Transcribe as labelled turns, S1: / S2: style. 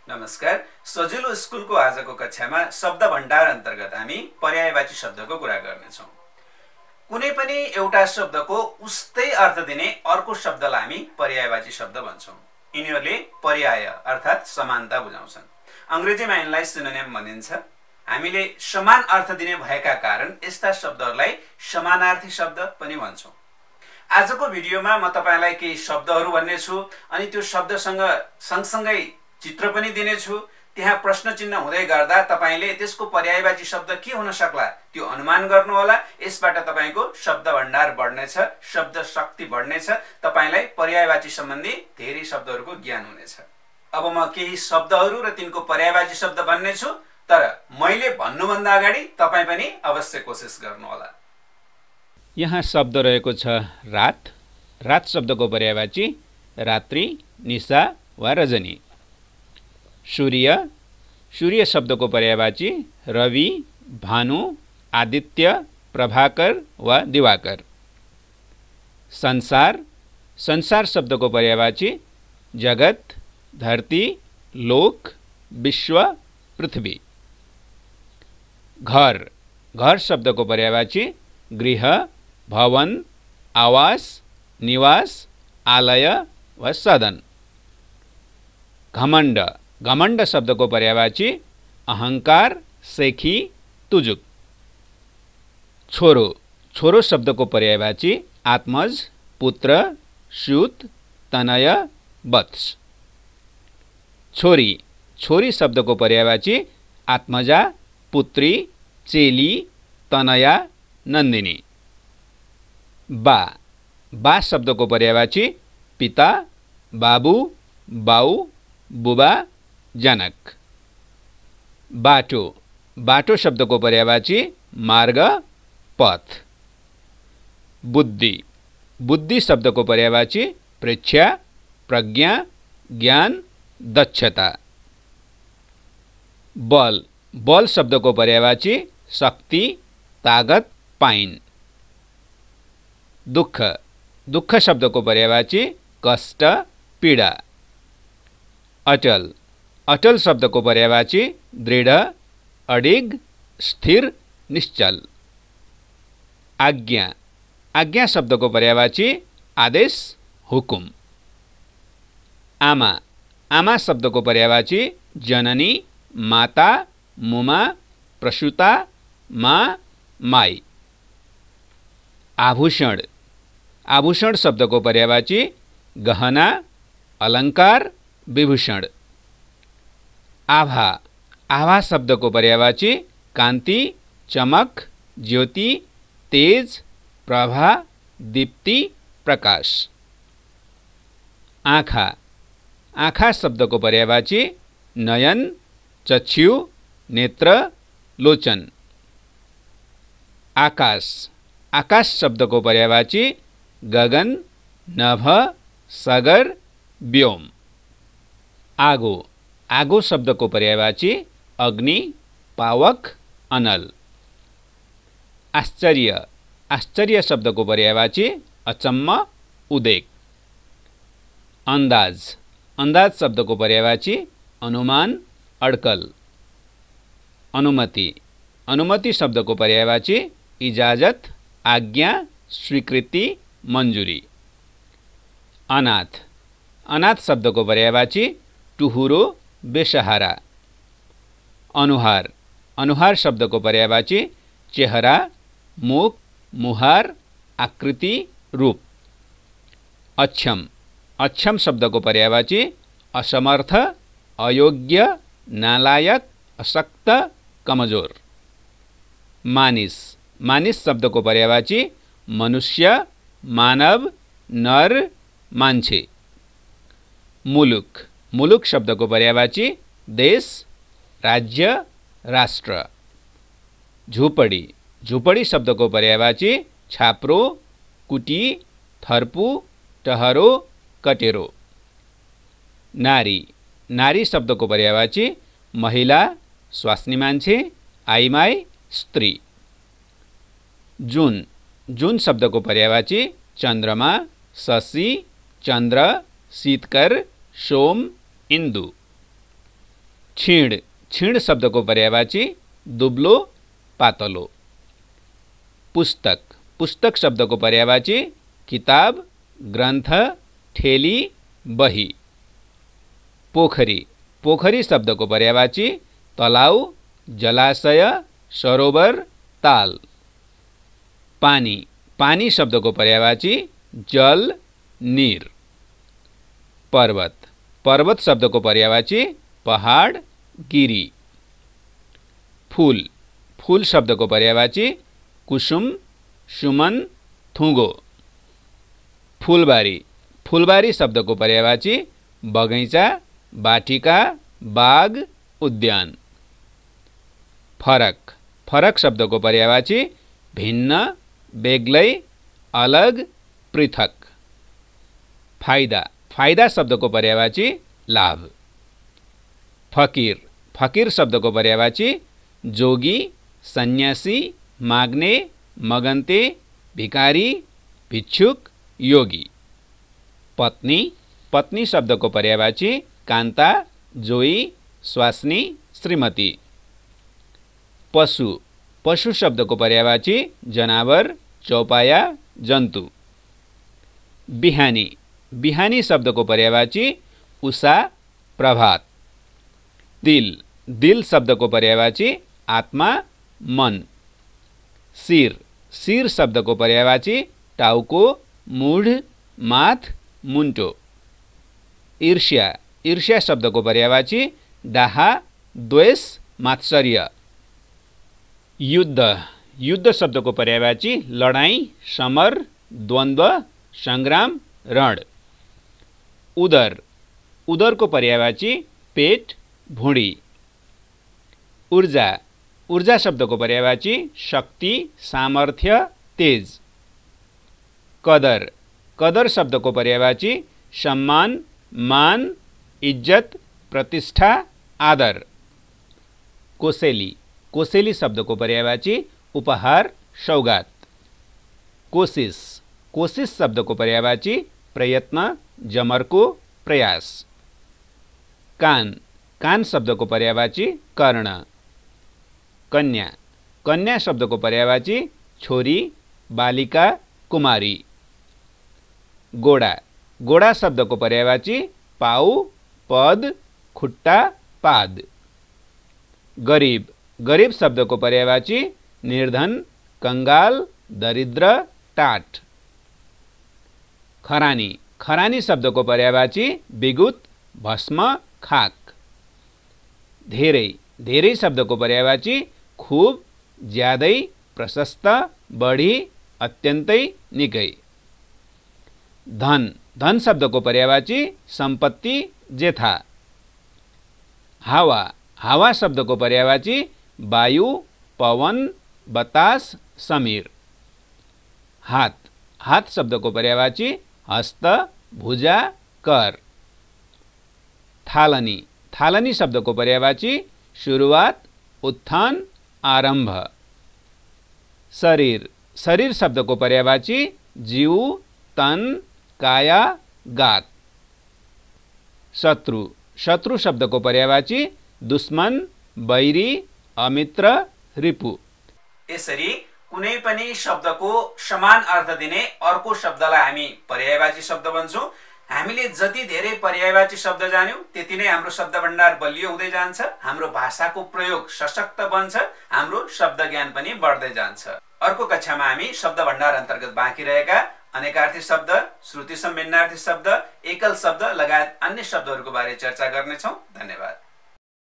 S1: नमस्कार। सजिलो स्कुलको आजको कक्षामा शब्द भण्डार अन्तर्गत हामी पर्यायवाची शब्दको कुरा गर्नेछौँ। कुनै पनि एउटा शब्दको उस्तै अर्थ दिने अर्को शब्दलाई हामी पर्यायवाची शब्द भन्छौँ। यिनीहरूले पर्याय अर्थात् समानता बुझाउँछन्। अंग्रेजीमा यिनलाई सिनोनिम भनिन्छ। हामीले समान अर्थ दिने भएका कारण यस्ता शब्दहरूलाई समानार्थी शब्द पनि भन्छौँ। आजको भिडियोमा म तपाईलाई केही शब्दहरू भन्नेछु अनि त्यो शब्दसँग सँगसँगै चित्र पनि दिनेछु। त्यहाँ प्रश्न चिन्ह हुँदै गर्दा तपाईले त्यसको पर्यायवाची शब्द के हुन सक्ला त्यो अनुमान गर्नुहोला। यसबाट तपाईको शब्द भण्डार बढ्नेछ, शब्द शक्ति बढ्नेछ, तपाईलाई पर्यायवाची सम्बन्धी धेरै शब्दहरूको ज्ञान हुनेछ। अब म केही शब्दहरू र तिनको पर्यायवाची शब्द भन्नेछु, तर मैले भन्नुभन्दा अगाडि तपाई पनि अवश्य कोसिस गर्नुहोला।
S2: यहाँ शब्द रहेको छ रात। रात शब्दको पर्यायवाची रात्रि, निशा वा रजनी। सूर्य। सूर्य शब्दको पर्यायवाची रवि, भानु, आदित्य, प्रभाकर वा दिवाकर। संसार। संसार शब्दको पर्यायवाची जगत, धरती, लोक, विश्व, पृथ्वी। घर। घर शब्दको पर्यायवाची गृह, भवन, आवास, निवास, आलय वा सदन। घमण्ड। घमण्ड शब्दको पर्यायवाची अहंकार, सेखी, तुजुक। छोरो। छोरो शब्दको पर्यायवाची आत्मज, पुत्र, स्यूत, तनय, वत्स। छोरी। छोरी शब्दको पर्यायवाची आत्मजा, पुत्री, चेली, तनया, नन्दिनी। बा। बा शब्दको पर्यायवाची पिता, बाबु, बाउ, बुबा, जनक। बाटो। बाटो शब्दको पर्यायवाची मार्ग, पथ। बुद्धि। बुद्धि शब्दको पर्यायवाची प्रेक्षा, प्रज्ञा, ज्ञान, दक्षता। बल। बल शब्दको पर्यायवाची शक्ति, तागत, पाइन। दुःख। दुःख शब्दको पर्यायवाची कष्ट, पीडा। अचल। अचल शब्दको पर्यायवाची दृढ, अडिग, स्थिर, निश्चल। आज्ञा। आज्ञा शब्दको पर्यायवाची आदेश, हुकुम। आमा। आमा शब्दको पर्यायवाची जननी, माता, मुमा, प्रसूता, माँ, माई। आभूषण। आभूषण शब्दको पर्यायवाची गहना, अलंकार, विभूषण। आभा। आभा शब्दको पर्यायवाची कान्ति, चमक, ज्योति, तेज, प्रभा, दीप्ति, प्रकाश। आँखा। आँखा शब्दको पर्यायवाची नयन, चक्षु, नेत्र, लोचन। आकाश। आकाश शब्दको पर्यायवाची गगन, नभ, सगर, व्योम। आगो। आगो शब्दको पर्यायवाची अग्नि, पावक, अनल। आश्चर्य। आश्चर्य शब्दको पर्यायवाची अचम्म, उदेक। अंदाज। अंदाज शब्दको पर्यायवाची अनुमान, अड्कल। अनुमति। अनुमति शब्दको पर्यायवाची इजाजत, आज्ञा, स्वीकृति, मंजूरी। अनाथ। अनाथ शब्दको पर्यायवाची टुहुरो, बेसहारा। अनुहार। अनुहार शब्दको पर्यायवाची चेहरा, मुख, मुहार, आकृति, रूप। अक्षम। अक्षम शब्दको पर्यायवाची असमर्थ, अयोग्य, नालायक, अशक्त, कमजोर। मानिस। मानिस शब्दको पर्यायवाची मनुष्य, मानव, नर, मान्छे। मुलुक। मुलुक शब्दको पर्यायवाची देश, राज्य, राष्ट्र। झुपडी। झुपडी शब्दको पर्यायवाची छाप्रो, कुटी, थर्पु, टहरो, कटेरो। नारी। नारी शब्दको पर्यायवाची महिला, स्वास्नी मान्छे, आइमाई, स्त्री। जून। जून शब्दको पर्यायवाची चन्द्रमा, शशी, चन्द्र, शीतकर, सोम, इंदु। क्षीण क्षीण शब्दको पर्यायवाची दुब्लो पातलो। पुस्तक पुस्तक शब्दको पर्यायवाची किताब ग्रन्थ ठेली बही। पोखरी पोखरी शब्दको पर्यायवाची तलाउ जलाशय सरोवर ताल। पानी पानी शब्दको पर्यायवाची जल नीर। पर्वत पर्वत शब्दको पर्यायवाची पहाड गिरी। फूल फूल शब्दको पर्यायवाची कुसुम सुमन थुगो। फूलबारी फूलबारी शब्दको पर्यायवाची बगैँचा बाटिका बाग उद्यान। फरक फरक शब्दको पर्यायवाची भिन्न बेग्लै अलग पृथक। फाइदा फाइदा शब्दको पर्यायवाची लाभ। फकीर फकीर शब्दको पर्यायवाची जोगी सन्यासी माग्ने मगन्ते भिकारी भिक्षुक योगी। पत्नी पत्नी शब्दको पर्यायवाची कान्ता जोई स्वास्नी श्रीमती। पशु पशु शब्दको पर्यायवाची जनावर चौपाया जन्तु। बिहानी बिहानी शब्दको पर्यायवाची उषा प्रभात। दिल दिल शब्दको पर्यायवाची आत्मा मन। शिर शिर शब्दको पर्यायवाची टाउको मुढ माथ मुन्टो। ईर्ष्या ईर्ष्या शब्दको पर्यायवाची डाहा द्वेष मात्सर्य। युद्ध युद्ध शब्दको पर्यायवाची लडाईँ समर द्वन्द्व संग्राम रण। उदर उदरको पर्यायवाची पेट भुँडी। ऊर्जा ऊर्जा शब्दको पर्यायवाची शक्ति सामर्थ्य तेज। कदर कदर शब्दको पर्यायवाची सम्मान मान इज्जत प्रतिष्ठा आदर। कोसेली कोसेली शब्दको पर्यायवाची उपहार सौगात। कोशिश कोशिश शब्दको पर्यायवाची प्रयत्न जमर्को प्रयास। कान कान शब्दको पर्यायवाची कर्ण। कन्या कन्या शब्दको पर्यायवाची छोरी बालिका कुमारी। गोडा गोडा शब्दको पर्यायवाची पाउ पद खुट्टा पाद। गरीब गरीब शब्दको पर्यायवाची निर्धन कंगाल दरिद्र टाट। खरानी खरानी शब्दको पर्यायवाची बिगुत भस्म खाक। धेरै धेरै शब्दको पर्यायवाची खूब ज्यादै प्रशस्त बढी अत्यन्तै निकै। धन धन शब्दको पर्यायवाची सम्पत्ति जेठा। हावा हावा शब्दको पर्यायवाची वायु पवन बतास समीर। हात हात शब्दको पर्यायवाची हस्त भुजा कर। थालनी थालनी शब्दको पर्यायवाची सुरुवात उत्थान आरम्भ। शरीर शरीर शब्दको पर्यायवाची जीव तन काया गात। शत्रु शत्रु शब्दको पर्यायवाची दुश्मन बैरी अमित्र रिपु।
S1: यसरी कुनै पनि शब्दको समान अर्थ दिने अर्को शब्दलाई हामी पर्यायवाची शब्द भन्छौं। हामीले जति धेरै पर्यायवाची शब्द जान्यौं त्यति नै हाम्रो शब्द भण्डार बलियो हुँदै जान्छ, हाम्रो भाषाको प्रयोग सशक्त बन्छ, हाम्रो शब्द ज्ञान पनि बढ्दै जान्छ। अर्को कक्षामा हामी शब्द भण्डार अन्तर्गत बाँकी रहेका अनेकार्थी शब्द श्रुति सम्बन्धार्थी शब्द एकल शब्द लगायत अन्य शब्दहरूको बारे चर्चा गर्नेछौं। धन्यवाद।